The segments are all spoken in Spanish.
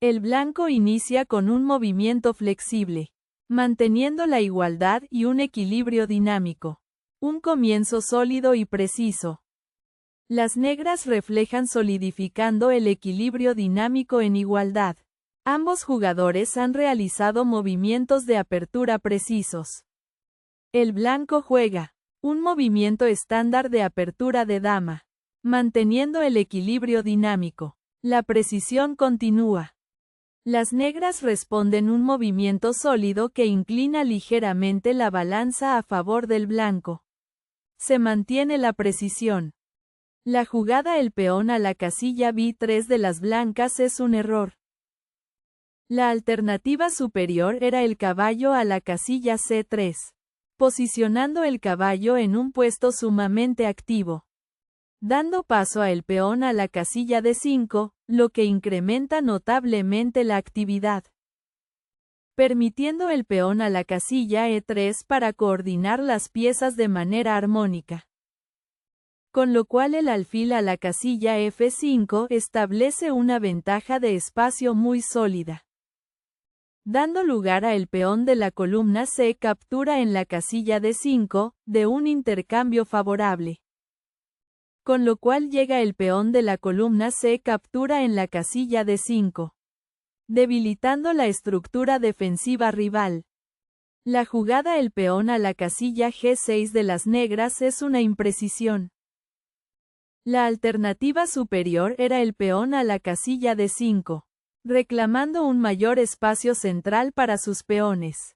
El blanco inicia con un movimiento flexible, manteniendo la igualdad y un equilibrio dinámico. Un comienzo sólido y preciso. Las negras reflejan solidificando el equilibrio dinámico en igualdad. Ambos jugadores han realizado movimientos de apertura precisos. El blanco juega un movimiento estándar de apertura de dama, manteniendo el equilibrio dinámico. La precisión continúa. Las negras responden un movimiento sólido que inclina ligeramente la balanza a favor del blanco. Se mantiene la precisión. La jugada el peón a la casilla B3 de las blancas es un error. La alternativa superior era el caballo a la casilla C3, posicionando el caballo en un puesto sumamente activo, dando paso a el peón a la casilla D5, lo que incrementa notablemente la actividad, permitiendo el peón a la casilla E3 para coordinar las piezas de manera armónica. Con lo cual el alfil a la casilla F5 establece una ventaja de espacio muy sólida, dando lugar a el peón de la columna C captura en la casilla D5, de un intercambio favorable. Con lo cual llega el peón de la columna C captura en la casilla D5, debilitando la estructura defensiva rival. La jugada el peón a la casilla G6 de las negras es una imprecisión. La alternativa superior era el peón a la casilla D5, reclamando un mayor espacio central para sus peones,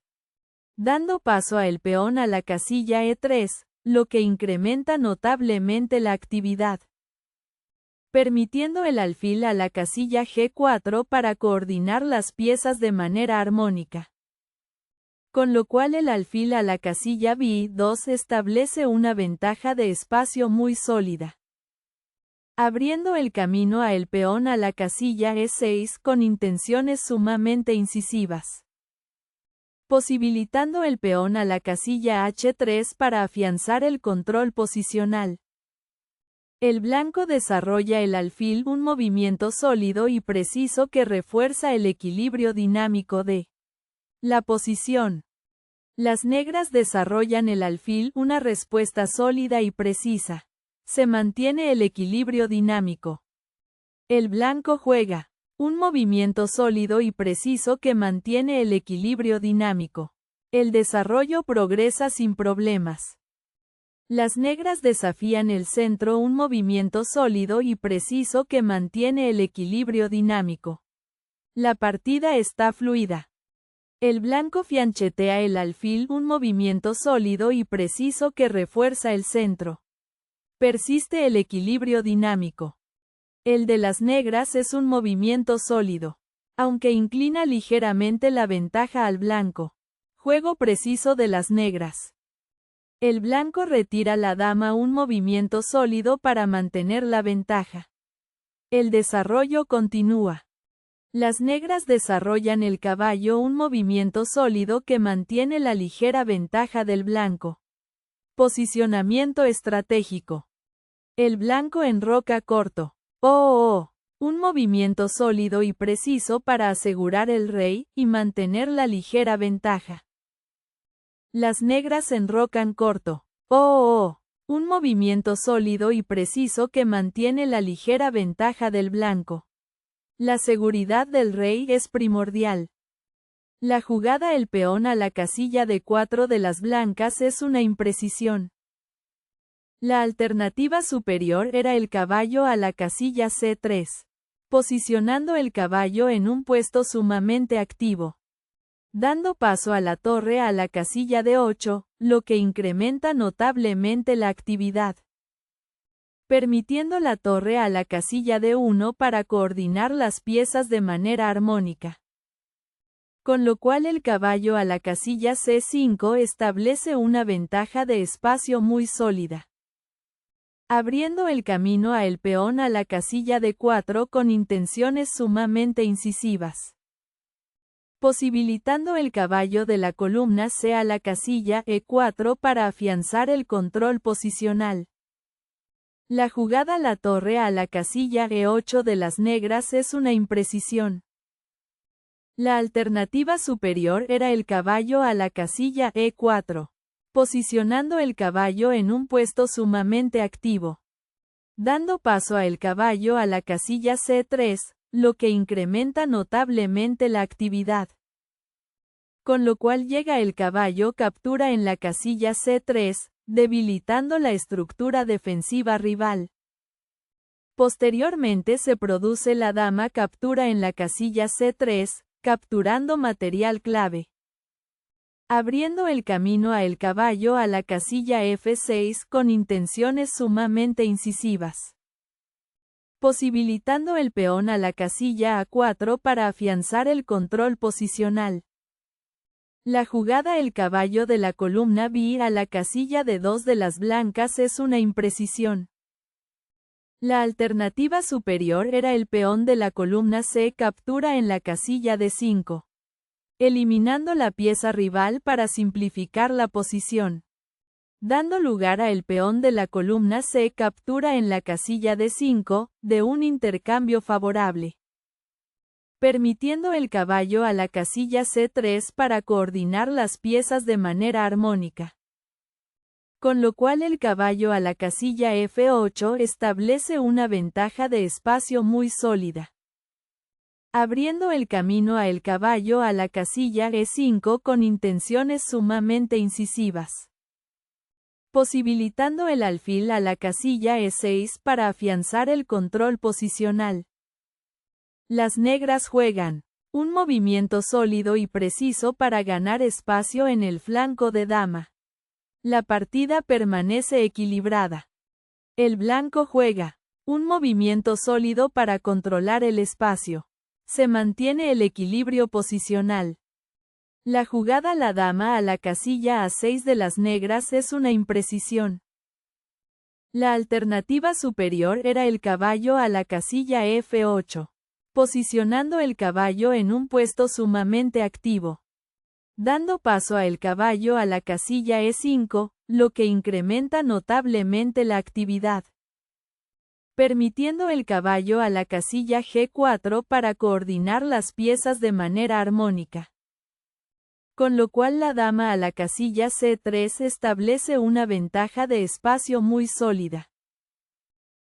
dando paso a el peón a la casilla E3, lo que incrementa notablemente la actividad, permitiendo el alfil a la casilla G4 para coordinar las piezas de manera armónica. Con lo cual el alfil a la casilla B2 establece una ventaja de espacio muy sólida, abriendo el camino a el peón a la casilla E6 con intenciones sumamente incisivas, posibilitando el peón a la casilla H3 para afianzar el control posicional. El blanco desarrolla el alfil un movimiento sólido y preciso que refuerza el equilibrio dinámico de la posición. Las negras desarrollan el alfil una respuesta sólida y precisa. Se mantiene el equilibrio dinámico. El blanco juega un movimiento sólido y preciso que mantiene el equilibrio dinámico. El desarrollo progresa sin problemas. Las negras desafían el centro un movimiento sólido y preciso que mantiene el equilibrio dinámico. La partida está fluida. El blanco fianchetea el alfil un movimiento sólido y preciso que refuerza el centro. Persiste el equilibrio dinámico. El de las negras es un movimiento sólido, aunque inclina ligeramente la ventaja al blanco. Juego preciso de las negras. El blanco retira la dama un movimiento sólido para mantener la ventaja. El desarrollo continúa. Las negras desarrollan el caballo un movimiento sólido que mantiene la ligera ventaja del blanco. Posicionamiento estratégico. El blanco enroca corto. Un movimiento sólido y preciso para asegurar el rey y mantener la ligera ventaja. Las negras enrocan corto. Un movimiento sólido y preciso que mantiene la ligera ventaja del blanco. La seguridad del rey es primordial. La jugada el peón a la casilla D4 de las blancas es una imprecisión. La alternativa superior era el caballo a la casilla C3, posicionando el caballo en un puesto sumamente activo, dando paso a la torre a la casilla D8, lo que incrementa notablemente la actividad, permitiendo la torre a la casilla D1 para coordinar las piezas de manera armónica. Con lo cual el caballo a la casilla C5 establece una ventaja de espacio muy sólida, abriendo el camino a el peón a la casilla D4 con intenciones sumamente incisivas, posibilitando el caballo de la columna C a la casilla E4 para afianzar el control posicional. La jugada la torre a la casilla E8 de las negras es una imprecisión. La alternativa superior era el caballo a la casilla E4, posicionando el caballo en un puesto sumamente activo. Dando paso a el caballo a la casilla C3, lo que incrementa notablemente la actividad. Con lo cual llega el caballo captura en la casilla C3, debilitando la estructura defensiva rival. Posteriormente se produce la dama captura en la casilla C3, capturando material clave, abriendo el camino a el caballo a la casilla F6 con intenciones sumamente incisivas, posibilitando el peón a la casilla A4 para afianzar el control posicional. La jugada el caballo de la columna B a la casilla D2 de las blancas es una imprecisión. La alternativa superior era el peón de la columna C captura en la casilla D5, eliminando la pieza rival para simplificar la posición, dando lugar a el peón de la columna C captura en la casilla D5, de un intercambio favorable, permitiendo el caballo a la casilla C3 para coordinar las piezas de manera armónica. Con lo cual el caballo a la casilla F8 establece una ventaja de espacio muy sólida, abriendo el camino a el caballo a la casilla E5 con intenciones sumamente incisivas, posibilitando el alfil a la casilla E6 para afianzar el control posicional. Las negras juegan un movimiento sólido y preciso para ganar espacio en el flanco de dama. La partida permanece equilibrada. El blanco juega un movimiento sólido para controlar el espacio. Se mantiene el equilibrio posicional. La jugada la dama a la casilla A6 de las negras es una imprecisión. La alternativa superior era el caballo a la casilla F8, posicionando el caballo en un puesto sumamente activo, dando paso a el caballo a la casilla E5, lo que incrementa notablemente la actividad, permitiendo el caballo a la casilla G4 para coordinar las piezas de manera armónica. Con lo cual la dama a la casilla C3 establece una ventaja de espacio muy sólida,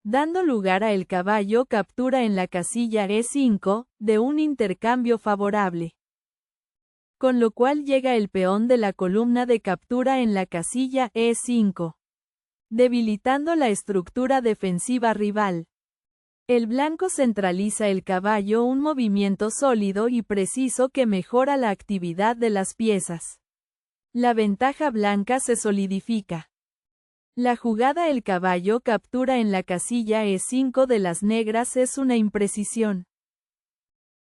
dando lugar a el caballo captura en la casilla E5, de un intercambio favorable. Con lo cual llega el peón de la columna de captura en la casilla E5, debilitando la estructura defensiva rival. El blanco centraliza el caballo, un movimiento sólido y preciso que mejora la actividad de las piezas. La ventaja blanca se solidifica. La jugada el caballo captura en la casilla E5 de las negras es una imprecisión.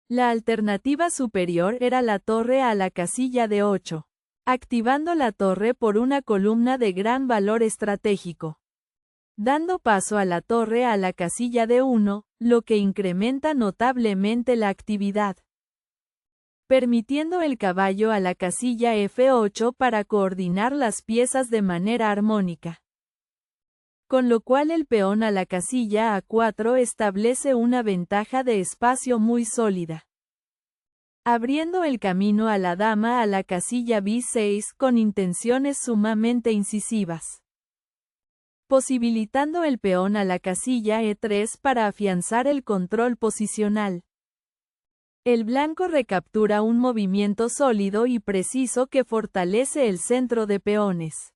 La alternativa superior era la torre a la casilla D8, activando la torre por una columna de gran valor estratégico, dando paso a la torre a la casilla D1, lo que incrementa notablemente la actividad, permitiendo el caballo a la casilla F8 para coordinar las piezas de manera armónica. Con lo cual el peón a la casilla A4 establece una ventaja de espacio muy sólida, abriendo el camino a la dama a la casilla B6 con intenciones sumamente incisivas, posibilitando el peón a la casilla E3 para afianzar el control posicional. El blanco recaptura un movimiento sólido y preciso que fortalece el centro de peones.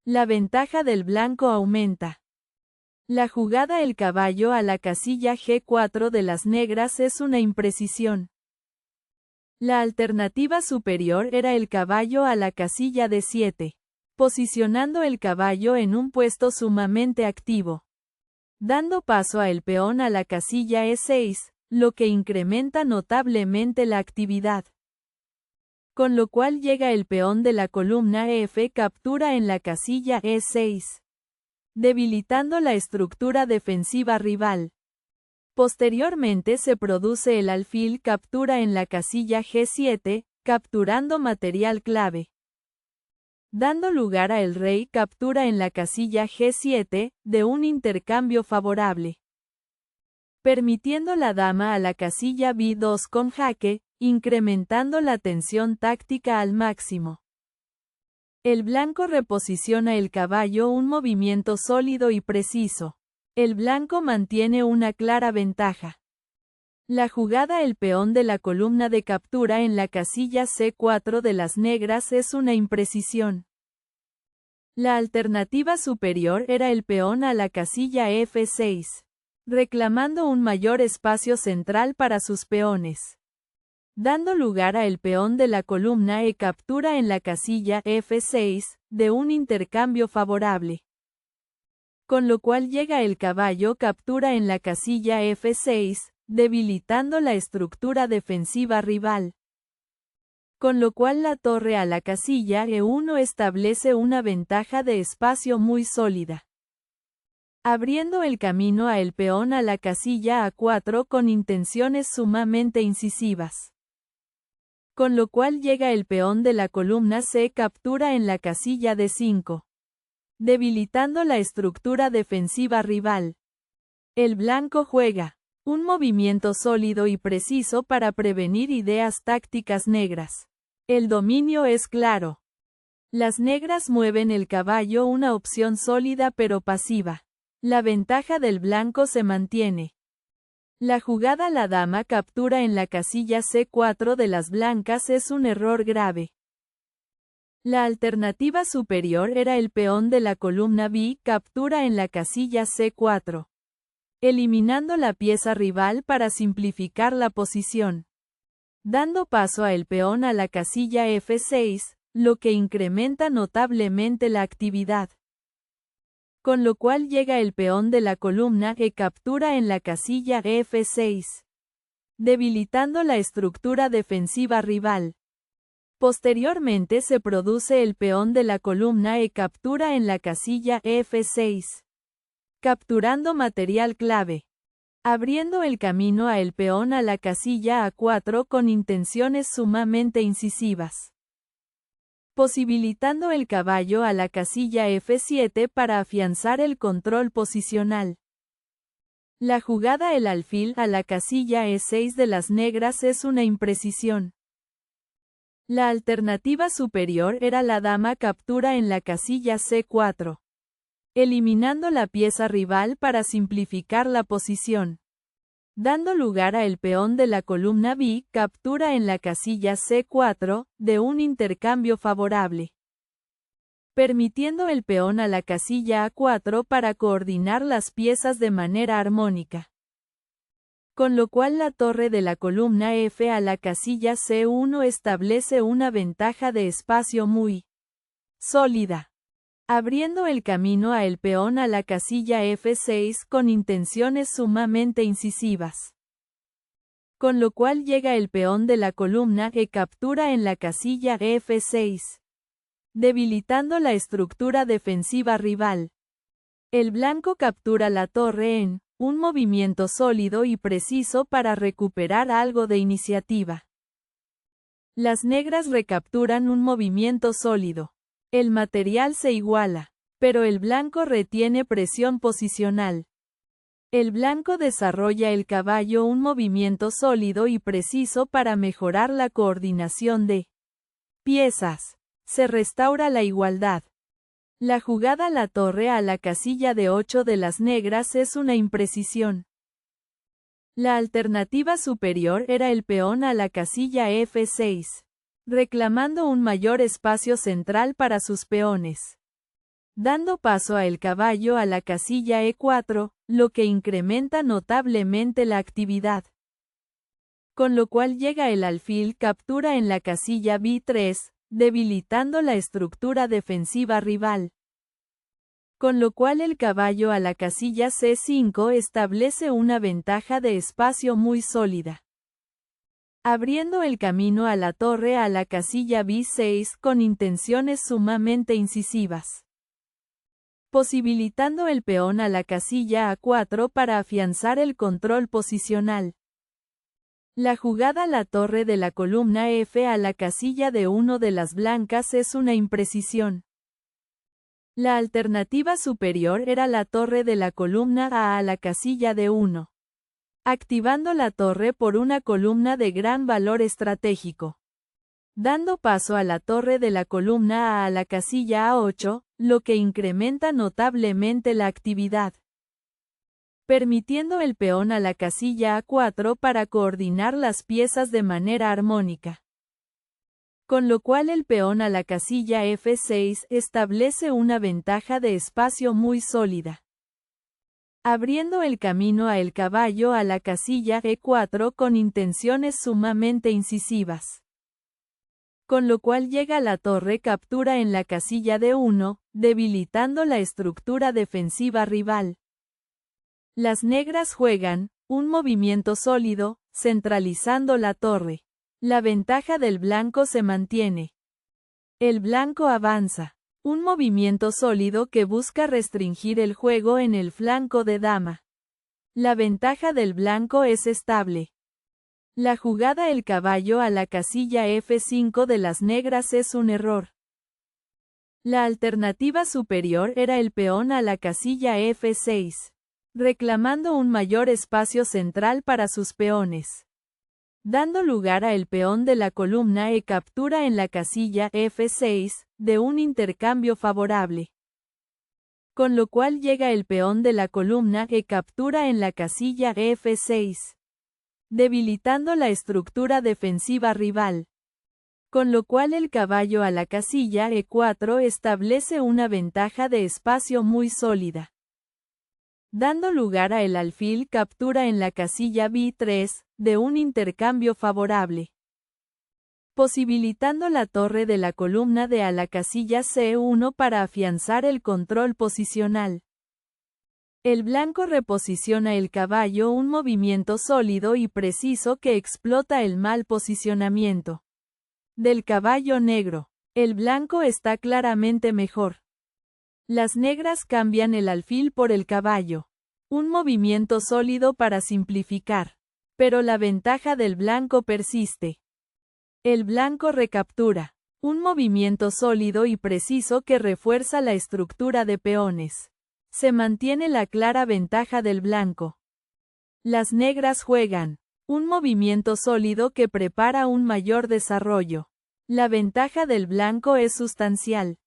La ventaja del blanco aumenta. La jugada el caballo a la casilla G4 de las negras es una imprecisión. La alternativa superior era el caballo a la casilla D7, posicionando el caballo en un puesto sumamente activo, dando paso a el peón a la casilla E6, lo que incrementa notablemente la actividad. Con lo cual llega el peón de la columna F captura en la casilla E6, debilitando la estructura defensiva rival. Posteriormente se produce el alfil captura en la casilla G7, capturando material clave, dando lugar a el rey captura en la casilla G7, de un intercambio favorable, permitiendo la dama a la casilla B2 con jaque, incrementando la tensión táctica al máximo. El blanco reposiciona el caballo un movimiento sólido y preciso. El blanco mantiene una clara ventaja. La jugada el peón de la columna de captura en la casilla C4 de las negras es una imprecisión. La alternativa superior era el peón a la casilla F6, reclamando un mayor espacio central para sus peones, dando lugar a el peón de la columna E captura en la casilla F6, de un intercambio favorable. Con lo cual llega el caballo captura en la casilla F6, debilitando la estructura defensiva rival. Con lo cual la torre a la casilla E1 establece una ventaja de espacio muy sólida, abriendo el camino a el peón a la casilla A4 con intenciones sumamente incisivas. Con lo cual llega el peón de la columna C captura en la casilla D5, debilitando la estructura defensiva rival. El blanco juega un movimiento sólido y preciso para prevenir ideas tácticas negras. El dominio es claro. Las negras mueven el caballo, una opción sólida pero pasiva. La ventaja del blanco se mantiene. La jugada la dama captura en la casilla C4 de las blancas es un error grave. La alternativa superior era el peón de la columna B captura en la casilla C4, eliminando la pieza rival para simplificar la posición, dando paso a el peón a la casilla F6, lo que incrementa notablemente la actividad. Con lo cual llega el peón de la columna E captura en la casilla F6, debilitando la estructura defensiva rival. Posteriormente se produce el peón de la columna E captura en la casilla F6, capturando material clave, abriendo el camino a el peón a la casilla A4 con intenciones sumamente incisivas, posibilitando el caballo a la casilla F7 para afianzar el control posicional. La jugada el alfil a la casilla E6 de las negras es una imprecisión. La alternativa superior era la dama captura en la casilla C4, eliminando la pieza rival para simplificar la posición, dando lugar a el peón de la columna B captura en la casilla C4, de un intercambio favorable, permitiendo el peón a la casilla A4 para coordinar las piezas de manera armónica. Con lo cual la torre de la columna F a la casilla C1 establece una ventaja de espacio muy sólida, abriendo el camino a el peón a la casilla F6 con intenciones sumamente incisivas. Con lo cual llega el peón de la columna E captura en la casilla F6, debilitando la estructura defensiva rival. El blanco captura la torre en un movimiento sólido y preciso para recuperar algo de iniciativa. Las negras recapturan un movimiento sólido. El material se iguala, pero el blanco retiene presión posicional. El blanco desarrolla el caballo un movimiento sólido y preciso para mejorar la coordinación de piezas. Se restaura la igualdad. La jugada la torre a la casilla de 8 de las negras es una imprecisión. La alternativa superior era el peón a la casilla F6, reclamando un mayor espacio central para sus peones, dando paso a el caballo a la casilla E4, lo que incrementa notablemente la actividad. Con lo cual llega el alfil captura en la casilla B3, debilitando la estructura defensiva rival. Con lo cual el caballo a la casilla C5 establece una ventaja de espacio muy sólida, abriendo el camino a la torre a la casilla B6 con intenciones sumamente incisivas, posibilitando el peón a la casilla A4 para afianzar el control posicional. La jugada la torre de la columna F a la casilla de 1 de las blancas es una imprecisión. La alternativa superior era la torre de la columna A a la casilla de 1, activando la torre por una columna de gran valor estratégico. Dando paso a la torre de la columna A a la casilla A8, lo que incrementa notablemente la actividad. Permitiendo el peón a la casilla A4 para coordinar las piezas de manera armónica. Con lo cual el peón a la casilla F6 establece una ventaja de espacio muy sólida. Abriendo el camino a el caballo a la casilla E4 con intenciones sumamente incisivas. Con lo cual llega la torre captura en la casilla D1, debilitando la estructura defensiva rival. Las negras juegan un movimiento sólido, centralizando la torre. La ventaja del blanco se mantiene. El blanco avanza. Un movimiento sólido que busca restringir el juego en el flanco de dama. La ventaja del blanco es estable. La jugada el caballo a la casilla F5 de las negras es un error. La alternativa superior era el peón a la casilla F6, reclamando un mayor espacio central para sus peones. Dando lugar a el peón de la columna E captura en la casilla F6, de un intercambio favorable. Con lo cual llega el peón de la columna E captura en la casilla F6. Debilitando la estructura defensiva rival. Con lo cual el caballo a la casilla E4 establece una ventaja de espacio muy sólida. Dando lugar a el alfil captura en la casilla B3, de un intercambio favorable. Posibilitando la torre de la columna D a la casilla C1 para afianzar el control posicional. El blanco reposiciona el caballo, un movimiento sólido y preciso que explota el mal posicionamiento del caballo negro. El blanco está claramente mejor. Las negras cambian el alfil por el caballo. Un movimiento sólido para simplificar. Pero la ventaja del blanco persiste. El blanco recaptura. Un movimiento sólido y preciso que refuerza la estructura de peones. Se mantiene la clara ventaja del blanco. Las negras juegan un movimiento sólido que prepara un mayor desarrollo. La ventaja del blanco es sustancial.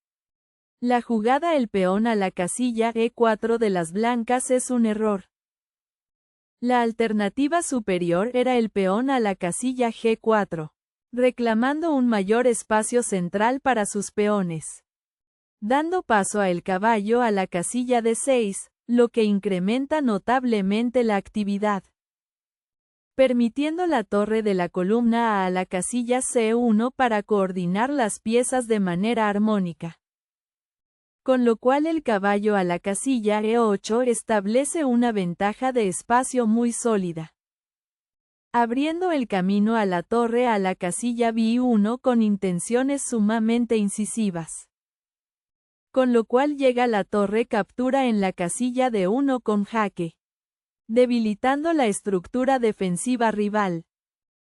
La jugada el peón a la casilla E4 de las blancas es un error. La alternativa superior era el peón a la casilla G4, reclamando un mayor espacio central para sus peones. Dando paso a el caballo a la casilla D6, lo que incrementa notablemente la actividad. Permitiendo la torre de la columna A la casilla C1 para coordinar las piezas de manera armónica. Con lo cual el caballo a la casilla E8 establece una ventaja de espacio muy sólida. Abriendo el camino a la torre a la casilla B1 con intenciones sumamente incisivas. Con lo cual llega la torre captura en la casilla D1 con jaque. Debilitando la estructura defensiva rival.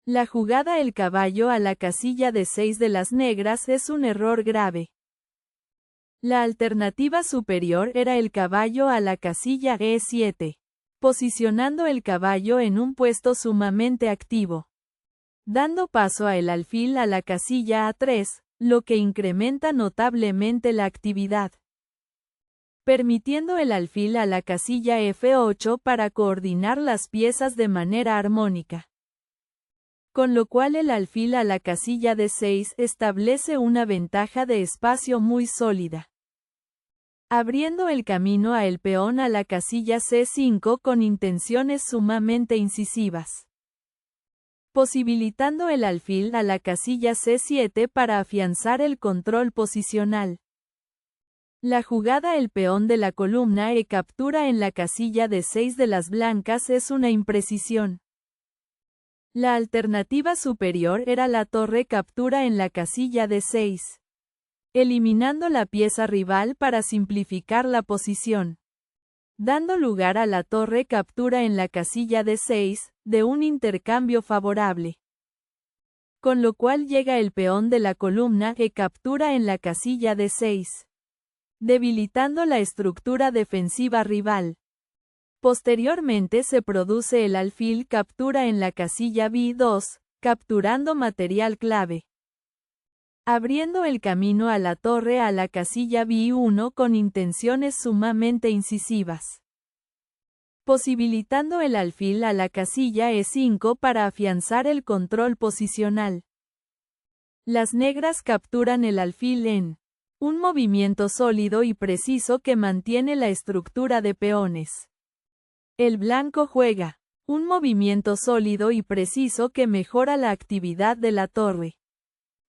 La jugada el caballo a la casilla D6 de las negras es un error grave. La alternativa superior era el caballo a la casilla E7, posicionando el caballo en un puesto sumamente activo. Dando paso a el alfil a la casilla A3, lo que incrementa notablemente la actividad. Permitiendo el alfil a la casilla F8 para coordinar las piezas de manera armónica. Con lo cual el alfil a la casilla D6 establece una ventaja de espacio muy sólida. Abriendo el camino a el peón a la casilla C5 con intenciones sumamente incisivas. Posibilitando el alfil a la casilla C7 para afianzar el control posicional. La jugada el peón de la columna E captura en la casilla D6 de las blancas es una imprecisión. La alternativa superior era la torre captura en la casilla D6, eliminando la pieza rival para simplificar la posición. Dando lugar a la torre captura en la casilla D6, de un intercambio favorable. Con lo cual llega el peón de la columna E captura en la casilla D6. Debilitando la estructura defensiva rival. Posteriormente se produce el alfil captura en la casilla B2, capturando material clave, abriendo el camino a la torre a la casilla B1 con intenciones sumamente incisivas, posibilitando el alfil a la casilla E5 para afianzar el control posicional. Las negras capturan el alfil en un movimiento sólido y preciso que mantiene la estructura de peones. El blanco juega un movimiento sólido y preciso que mejora la actividad de la torre.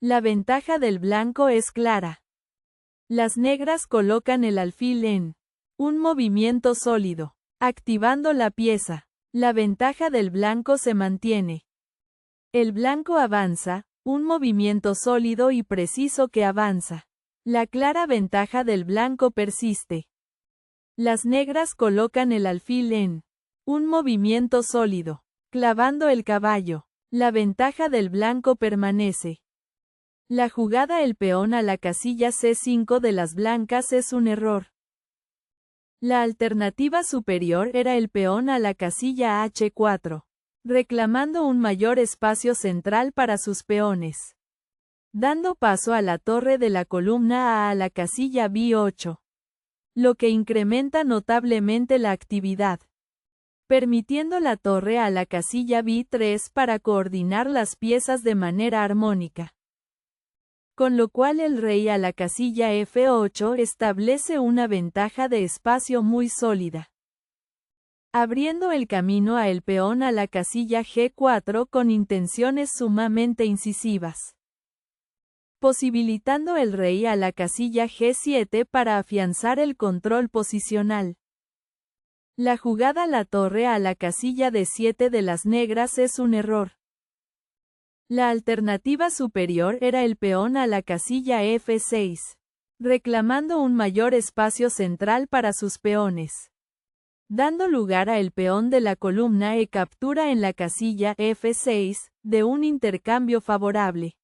La ventaja del blanco es clara. Las negras colocan el alfil en un movimiento sólido, activando la pieza. La ventaja del blanco se mantiene. El blanco avanza, un movimiento sólido y preciso que avanza. La clara ventaja del blanco persiste. Las negras colocan el alfil en un movimiento sólido, clavando el caballo. La ventaja del blanco permanece. La jugada el peón a la casilla C5 de las blancas es un error. La alternativa superior era el peón a la casilla H4, reclamando un mayor espacio central para sus peones, dando paso a la torre de la columna A la casilla B8, lo que incrementa notablemente la actividad, permitiendo la torre a la casilla B3 para coordinar las piezas de manera armónica. Con lo cual el rey a la casilla F8 establece una ventaja de espacio muy sólida, abriendo el camino a el peón a la casilla G4 con intenciones sumamente incisivas, posibilitando el rey a la casilla G7 para afianzar el control posicional. La jugada la torre a la casilla D7 de las negras es un error. La alternativa superior era el peón a la casilla F6, reclamando un mayor espacio central para sus peones, dando lugar a el peón de la columna E captura en la casilla F6, de un intercambio favorable,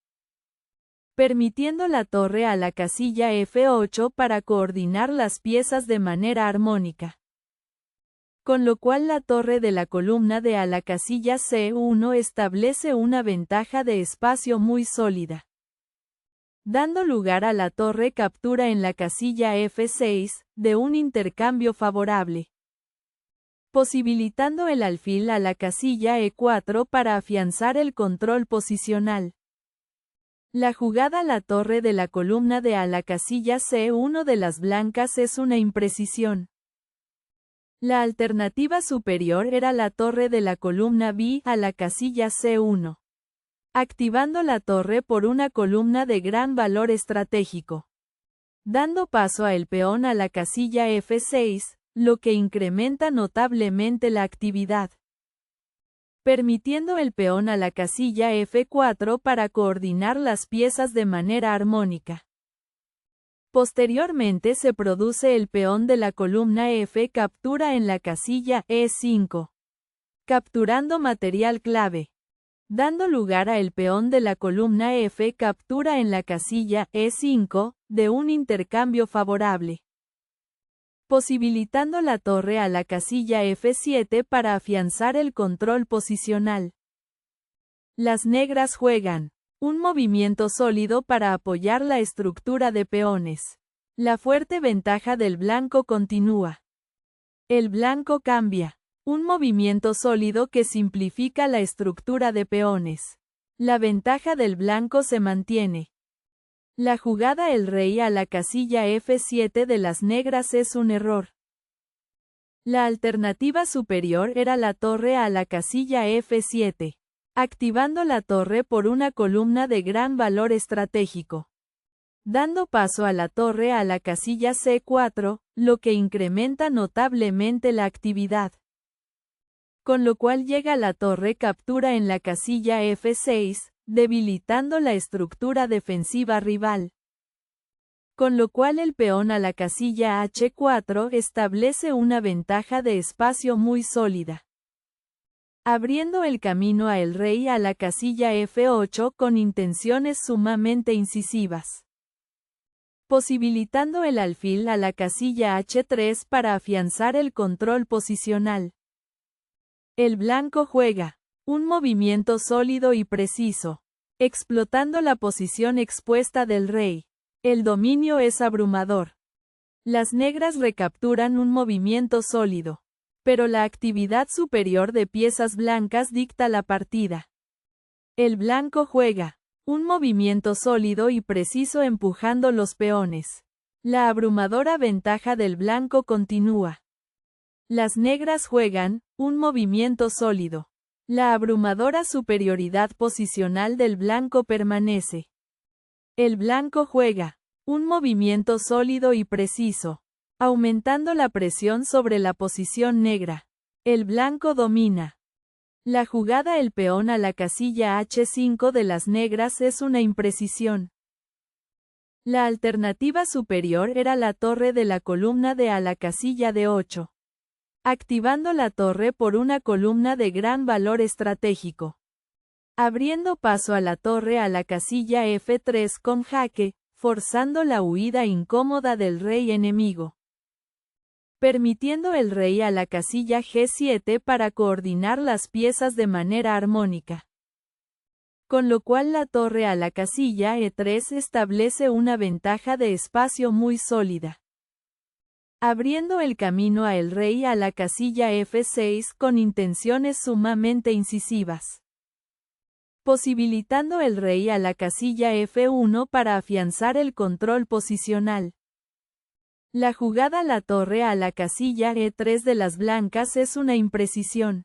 permitiendo la torre a la casilla F8 para coordinar las piezas de manera armónica. Con lo cual la torre de la columna de a la casilla C1 establece una ventaja de espacio muy sólida, dando lugar a la torre captura en la casilla F6, de un intercambio favorable, posibilitando el alfil a la casilla E4 para afianzar el control posicional. La jugada la torre de la columna de a la casilla C1 de las blancas es una imprecisión. La alternativa superior era la torre de la columna B a la casilla C1, activando la torre por una columna de gran valor estratégico, dando paso a el peón a la casilla F6, lo que incrementa notablemente la actividad, permitiendo el peón a la casilla F4 para coordinar las piezas de manera armónica. Posteriormente se produce el peón de la columna F captura en la casilla E5, capturando material clave, dando lugar a el peón de la columna F captura en la casilla E5, de un intercambio favorable, posibilitando la torre a la casilla F7 para afianzar el control posicional. Las negras juegan un movimiento sólido para apoyar la estructura de peones. La fuerte ventaja del blanco continúa. El blanco cambia. Un movimiento sólido que simplifica la estructura de peones. La ventaja del blanco se mantiene. La jugada el rey a la casilla F7 de las negras es un error. La alternativa superior era la torre a la casilla F7. Activando la torre por una columna de gran valor estratégico, dando paso a la torre a la casilla C4, lo que incrementa notablemente la actividad. Con lo cual llega la torre captura en la casilla F6, debilitando la estructura defensiva rival. Con lo cual el peón a la casilla H4 establece una ventaja de espacio muy sólida, abriendo el camino a el rey a la casilla F8 con intenciones sumamente incisivas. posibilitando el alfil a la casilla H3 para afianzar el control posicional. El blanco juega un movimiento sólido y preciso, explotando la posición expuesta del rey. El dominio es abrumador. Las negras recapturan un movimiento sólido, pero la actividad superior de piezas blancas dicta la partida. El blanco juega un movimiento sólido y preciso empujando los peones. La abrumadora ventaja del blanco continúa. Las negras juegan un movimiento sólido. La abrumadora superioridad posicional del blanco permanece. El blanco juega un movimiento sólido y preciso, aumentando la presión sobre la posición negra. El blanco domina. La jugada el peón a la casilla H5 de las negras es una imprecisión. La alternativa superior era la torre de la columna de a la casilla D8, activando la torre por una columna de gran valor estratégico. Abriendo paso a la torre a la casilla F3 con jaque, forzando la huida incómoda del rey enemigo. Permitiendo el rey a la casilla G7 para coordinar las piezas de manera armónica. Con lo cual la torre a la casilla E3 establece una ventaja de espacio muy sólida. Abriendo el camino a el rey a la casilla F6 con intenciones sumamente incisivas. Posibilitando el rey a la casilla F1 para afianzar el control posicional. La jugada la torre a la casilla E3 de las blancas es una imprecisión.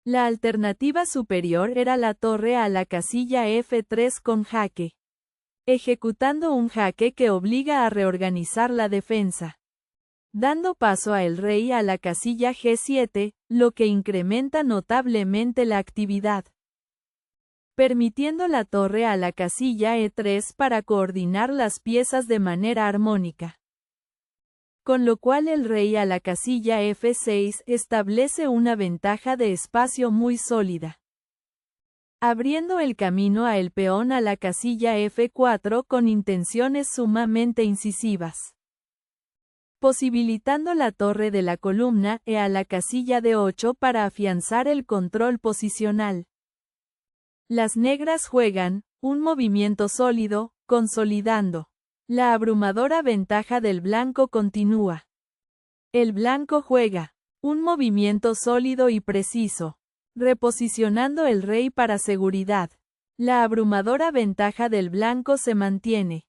La alternativa superior era la torre a la casilla F3 con jaque, ejecutando un jaque que obliga a reorganizar la defensa. Dando paso a el rey a la casilla G7, lo que incrementa notablemente la actividad. Permitiendo la torre a la casilla E3 para coordinar las piezas de manera armónica. Con lo cual el rey a la casilla F6 establece una ventaja de espacio muy sólida. Abriendo el camino a el peón a la casilla F4 con intenciones sumamente incisivas. Posibilitando la torre de la columna E a la casilla D8 para afianzar el control posicional. Las negras juegan un movimiento sólido, consolidando. La abrumadora ventaja del blanco continúa. El blanco juega un movimiento sólido y preciso, reposicionando el rey para seguridad. La abrumadora ventaja del blanco se mantiene.